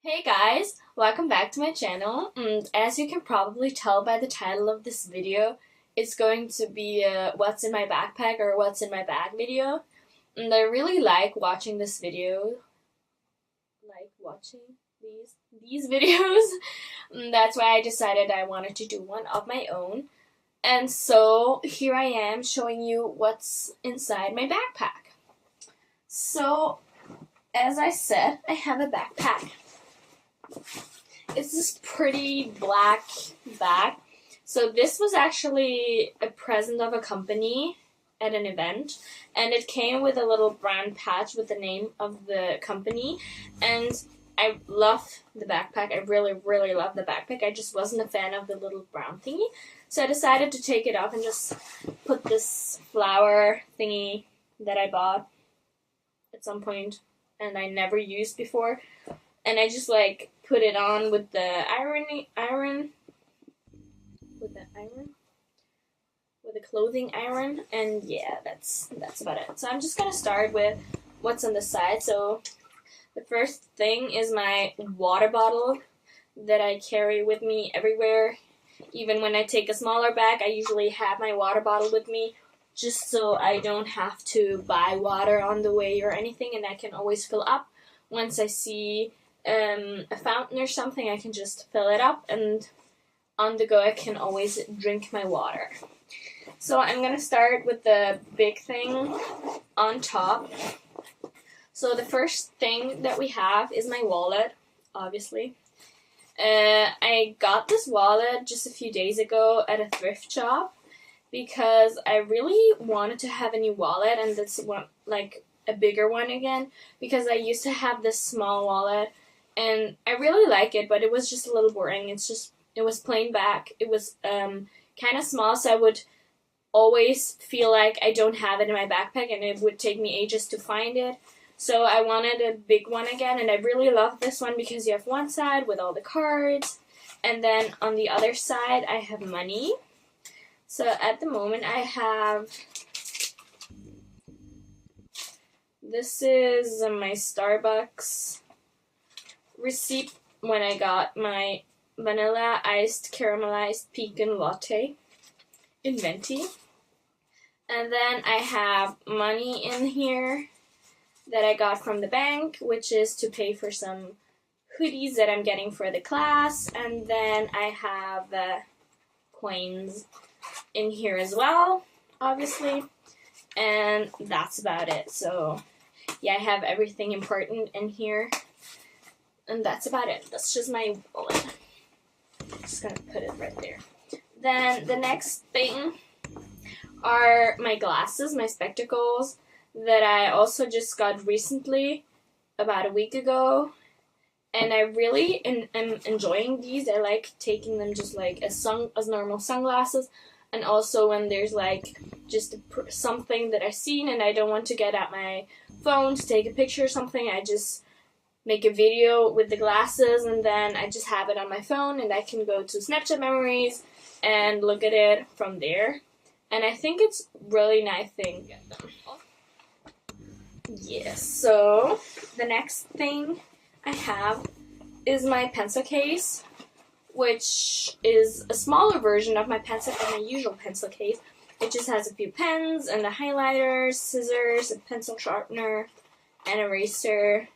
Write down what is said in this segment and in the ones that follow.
Hey guys, welcome back to my channel. And as you can probably tell by the title of this video, it's going to be a what's in my backpack or what's in my bag video. And I really like watching this video, like watching these videos. And that's why I decided I wanted to do one of my own. And so here I am showing you what's inside my backpack. So, as I said, I have a backpack. It's this pretty black bag. So this was actually a present of a company at an event, and it came with a little brown patch with the name of the company, and I love the backpack. I really love the backpack. I just wasn't a fan of the little brown thingy, so I decided to take it off and just put this flower thingy that I bought at some point and I never used before, and I just like put it on with the clothing iron, and yeah, that's about it. So I'm just gonna start with what's on the side. So the first thing is my water bottle that I carry with me everywhere. Even when I take a smaller bag, I usually have my water bottle with me just so I don't have to buy water on the way or anything, and I can always fill up. Once I see a fountain or something, I can just fill it up, and on the go I can always drink my water. So I'm gonna start with the big thing on top. So the first thing that we have is my wallet, obviously. I got this wallet just a few days ago at a thrift shop because I really wanted to have a new wallet, and this one, like a bigger one again, because I used to have this small wallet and I really like it, but it was just a little boring. It was plain black. It was kind of small, so I would always feel like I don't have it in my backpack and it would take me ages to find it. So I wanted a big one again, and I really love this one because you have one side with all the cards, and then on the other side I have money. So at the moment I have, this is my Starbucks receipt when I got my vanilla iced caramelized pecan latte in Venti. And then I have money in here that I got from the bank, which is to pay for some hoodies that I'm getting for the class. And then I have coins in here as well, obviously. And that's about it. So yeah, I have everything important in here. And that's about it. That's just my wallet. I'm just gonna put it right there. Then the next thing are my glasses, my spectacles, that I also just got recently, about a week ago. And I really am enjoying these. I like taking them just like as normal sunglasses. And also when there's like just something that I've seen and I don't want to get out my phone to take a picture or something, I just make a video with the glasses, and then I just have it on my phone, and I can go to Snapchat memories and look at it from there. And I think it's really nice thing to get them. Yes, so the next thing I have is my pencil case, which is a smaller version of my usual pencil case. It just has a few pens and a highlighter, scissors, a pencil sharpener, an eraser.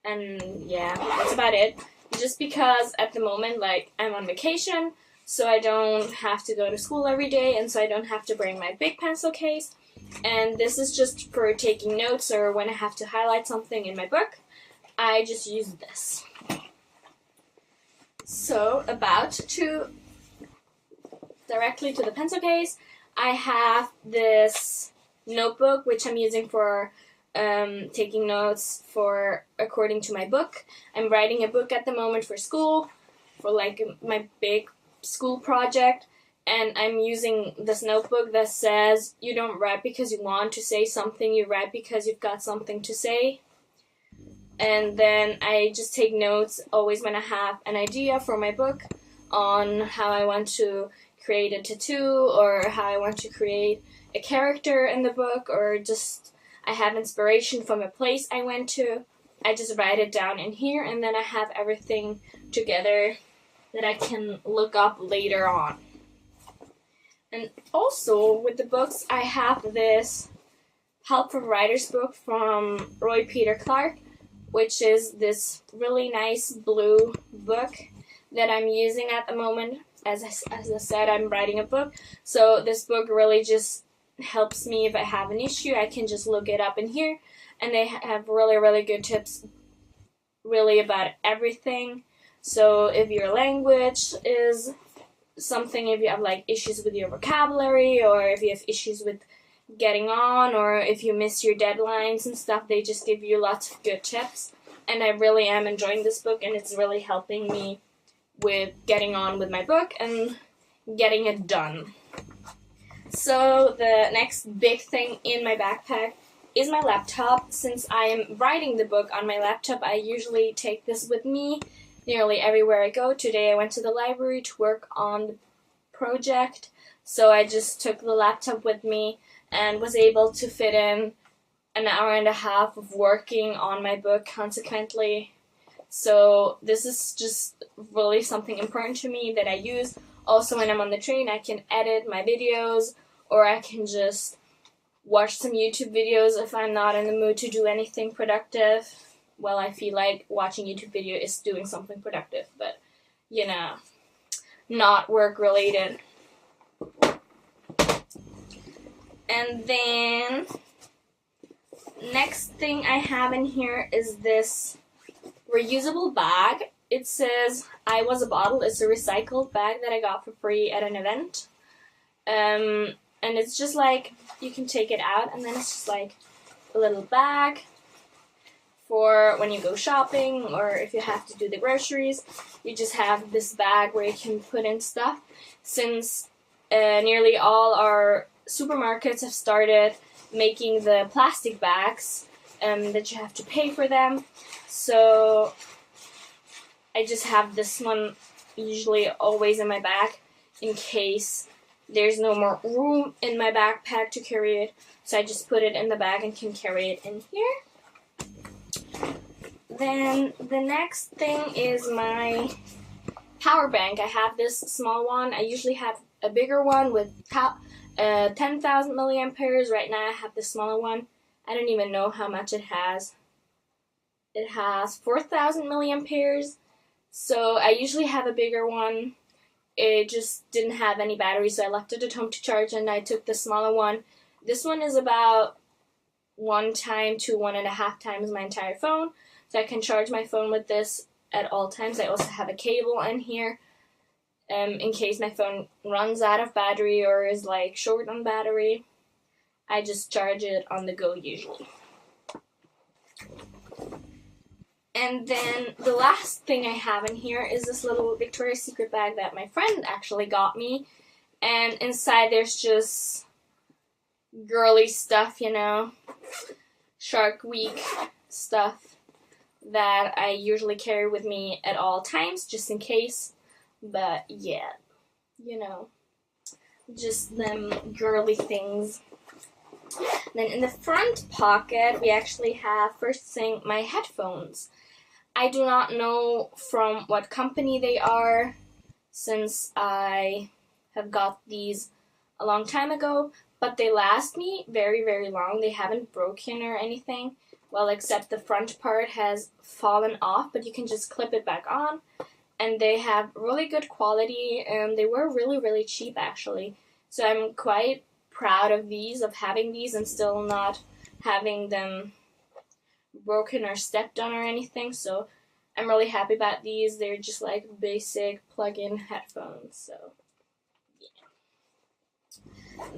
And yeah, that's about it. Just because at the moment, like, I'm on vacation, so I don't have to go to school every day, and so I don't have to bring my big pencil case. And this is just for taking notes or when I have to highlight something in my book. I just use this. So, directly to the pencil case, I have this notebook, which I'm using for taking notes according to my book. I'm writing a book at the moment for school, for like my big school project, and I'm using this notebook that says you don't write because you want to say something, you write because you've got something to say. And then I just take notes always when I have an idea for my book on how I want to create a tattoo, or how I want to create a character in the book, or just I have inspiration from a place I went to. I just write it down in here, and then I have everything together that I can look up later on. And also with the books, I have this Help from Writer's book from Roy Peter Clark, which is this really nice blue book that I'm using at the moment. As I said, I'm writing a book, so this book really just helps me if I have an issue. I can just look it up in here, and they have really, really good tips really about everything. So if your language is something, if you have like issues with your vocabulary, or if you have issues with getting on, or if you miss your deadlines and stuff, they just give you lots of good tips. And I really am enjoying this book, and it's really helping me with getting on with my book and getting it done. So the next big thing in my backpack is my laptop. Since I am writing the book on my laptop, I usually take this with me nearly everywhere I go. Today I went to the library to work on the project, so I just took the laptop with me and was able to fit in an hour and a half of working on my book consequently. So this is just really something important to me that I use. Also, when I'm on the train, I can edit my videos, or I can just watch some YouTube videos if I'm not in the mood to do anything productive. Well, I feel like watching YouTube video is doing something productive, but, you know, not work related. And then next thing I have in here is this reusable bag. It says I Was a Bottle. It's a recycled bag that I got for free at an event. And it's just like, you can take it out, and then it's just like a little bag for when you go shopping, or if you have to do the groceries. You just have this bag where you can put in stuff. Since nearly all our supermarkets have started making the plastic bags that you have to pay for them, so I just have this one usually always in my bag in case there's no more room in my backpack to carry it. So I just put it in the bag and can carry it in here. Then the next thing is my power bank. I have this small one. I usually have a bigger one with 10,000 milliamperes. Right now I have the smaller one. I don't even know how much it has. It has 4,000 milliamperes. So I usually have a bigger one. It just didn't have any battery, so I left it at home to charge, and I took the smaller one. This one is about 1 time to 1.5 times my entire phone, so I can charge my phone with this at all times. I also have a cable in here in case my phone runs out of battery or is like short on battery. I just charge it on the go usually. And then the last thing I have in here is this little Victoria's Secret bag that my friend actually got me. And inside there's just girly stuff, you know, Shark Week stuff that I usually carry with me at all times, just in case. But yeah, you know, just them girly things. Then in the front pocket, we actually have, first thing, my headphones. I do not know from what company they are, since I have got these a long time ago, but they last me very, very long. They haven't broken or anything, well, except the front part has fallen off, but you can just clip it back on, and they have really good quality, and they were really, really cheap, actually. So I'm quite proud of these, of having these and still not having them broken or stepped on or anything, so I'm really happy about these. They're just like basic plug-in headphones, so yeah.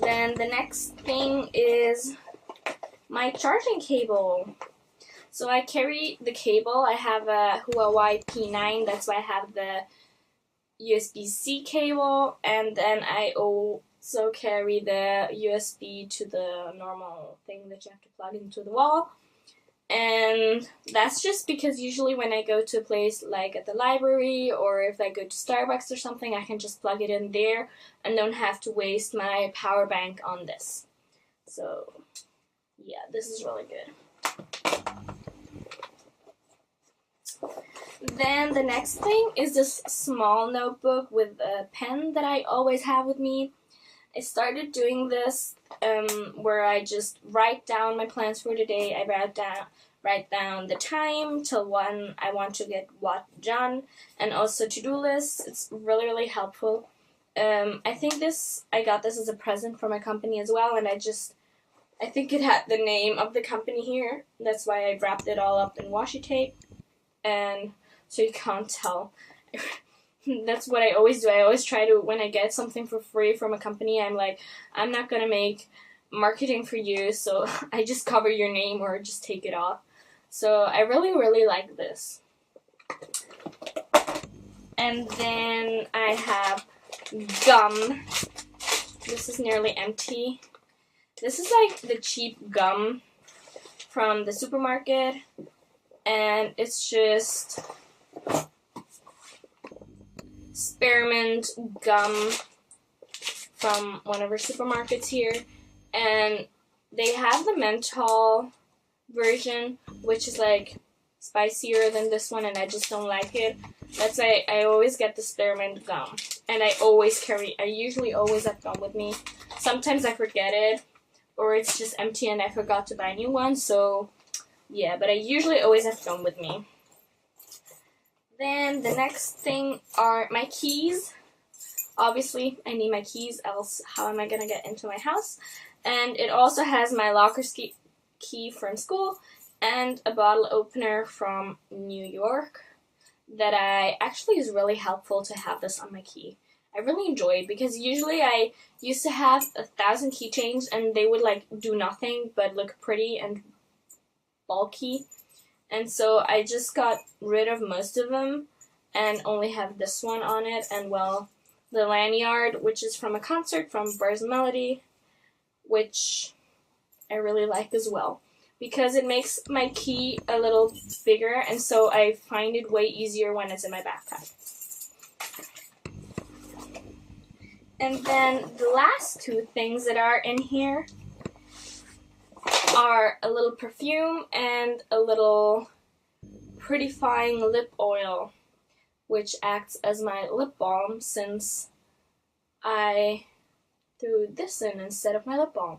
Then the next thing is my charging cable. So I carry the cable. I have a Huawei P9, that's why I have the USB-C cable, and then I also carry the USB to the normal thing that you have to plug into the wall. And that's just because usually when I go to a place like at the library, or if I go to Starbucks or something, I can just plug it in there and don't have to waste my power bank on this. So yeah, this is really good. Then the next thing is this small notebook with a pen that I always have with me. I started doing this where I just write down my plans for the day. I write down the time till when I want to get what done, and also to-do lists. It's really, really helpful. I got this as a present from my company as well, and I think it had the name of the company here. That's why I wrapped it all up in washi tape, and so you can't tell. That's what I always do. I always try to, when I get something for free from a company, I'm like, I'm not gonna make marketing for you, so I just cover your name or just take it off. So I really, really like this. And then I have gum. This is nearly empty. This is like the cheap gum from the supermarket, and it's just spearmint gum from one of our supermarkets here, and they have the menthol version, which is like spicier than this one, and I just don't like it. That's why I always get the spearmint gum, and I usually always have gum with me. Sometimes I forget it, or it's just empty and I forgot to buy a new one, so yeah, but I usually always have gum with me. Then the next thing are my keys. Obviously, I need my keys, else how am I gonna get into my house? And it also has my locker key from school and a bottle opener from New York that is really helpful to have this on my key. I really enjoy it because usually I used to have 1,000 keychains and they would like do nothing but look pretty and bulky. And so I just got rid of most of them and only have this one on it, and well, the lanyard, which is from a concert from Bars and Melody, which I really like as well because it makes my key a little bigger, and so I find it way easier when it's in my backpack. And then the last two things that are in here are a little perfume and a little prettifying lip oil, which acts as my lip balm since I threw this in instead of my lip balm.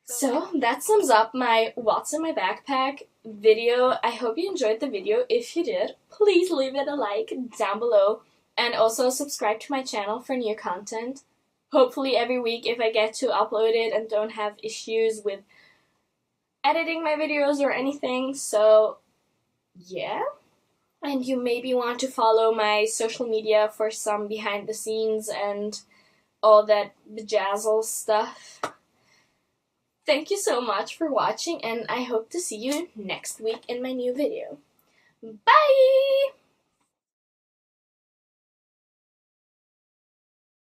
So that sums up my what's in my backpack video. I hope you enjoyed the video. If you did, please leave it a like down below, and also subscribe to my channel for new content. Hopefully every week if I get to upload it and don't have issues with editing my videos or anything. So yeah, and you maybe want to follow my social media for some behind the scenes and all that bejazzle stuff. Thank you so much for watching, and I hope to see you next week in my new video. Bye!